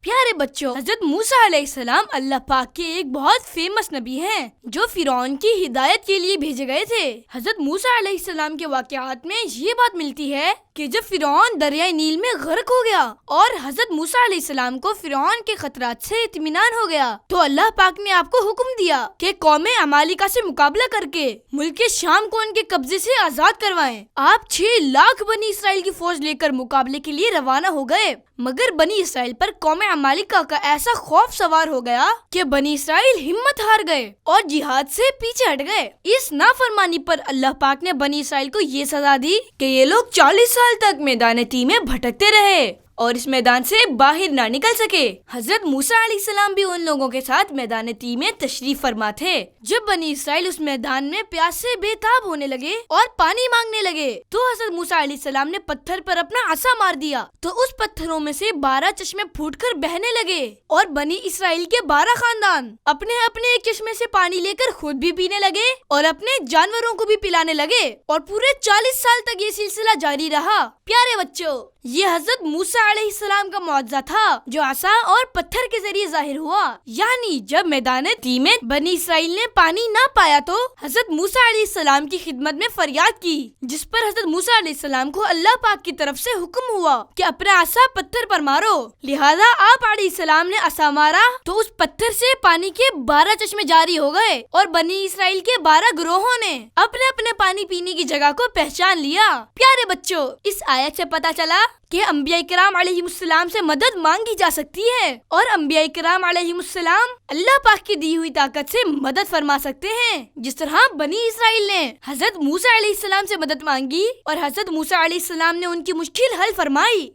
پیارے بچوں، حضرت موسیٰ علیہ السلام اللہ پاک کے ایک بہت فیمس نبی ہیں جو فرعون کی ہدایت کے لیے بھیجے گئے تھے۔ حضرت موسیٰ علیہ السلام کے واقعات میں یہ بات ملتی ہے کہ جب فرعون دریائے نیل میں غرق ہو گیا اور حضرت موسیٰ علیہ السلام کو فرعون کے خطرات سے اطمینان ہو گیا تو اللہ پاک نے آپ کو حکم دیا کہ قوم عمالقہ سے مقابلہ کر کے ملک شام کو ان کے قبضے سے آزاد کروائیں۔ آپ 6 لاکھ بنی اسرائیل کی فوج لے کر مقابلے کے لیے روانہ ہو گئے، مگر بنی اسرائیل پر قوم عمالقہ کا ایسا خوف سوار ہو گیا کہ بنی اسرائیل ہمت ہار گئے اور جہاد سے پیچھے ہٹ گئے۔ اس نافرمانی پر اللہ پاک نے بنی اسرائیل کو یہ سزا دی کہ یہ لوگ 40 سال تک میدان تیہ میں بھٹکتے رہے اور اس میدان سے باہر نہ نکل سکے۔ حضرت موسیٰ علیہ السلام بھی ان لوگوں کے ساتھ میدان تیہ میں تشریف فرما تھے۔ جب بنی اسرائیل اس میدان میں پیاس سے بے تاب ہونے لگے اور پانی مانگنے لگے تو حضرت موسیٰ علیہ السلام نے پتھر پر اپنا عصا مار دیا تو اس پتھروں میں سے 12 چشمے پھوٹ کر بہنے لگے اور بنی اسرائیل کے 12 خاندان اپنے اپنے ایک چشمے سے پانی لے کر خود بھی پینے لگے اور اپنے جانوروں کو بھی پلانے لگے اور پورے 40 سال تک یہ سلسلہ جاری رہا۔ پیارے بچوں، یہ حضرت موسیٰ علیہ السلام کا معجزہ تھا جو عصا اور پتھر کے ذریعے ظاہر ہوا۔ یعنی جب میدان تیہ میں بنی اسرائیل نے پانی نہ پایا تو حضرت موسیٰ علیہ السلام کی خدمت میں فریاد کی، جس پر حضرت موسیٰ علیہ السلام کو اللہ پاک کی طرف سے حکم ہوا کہ اپنا عصا پتھر پر مارو۔ لہذا آپ علیہ السلام نے عصا مارا تو اس پتھر سے پانی کے 12 چشمے جاری ہو گئے اور بنی اسرائیل کے 12 گروہوں نے اپنے اپنے پانی پینے کی جگہ کو پہچان لیا۔ پیارے بچوں، اس آیت سے پتہ چلا کہ انبیاء کرام علیہ السلام سے مدد مانگی جا سکتی ہے اور انبیاء کرام علیہ السلام اللہ پاک کی دی ہوئی طاقت سے مدد فرما سکتے ہیں، جس طرح بنی اسرائیل نے حضرت موسیٰ علیہ السلام سے مدد مانگی اور حضرت موسیٰ علیہ السلام نے ان کی مشکل حل فرمائی۔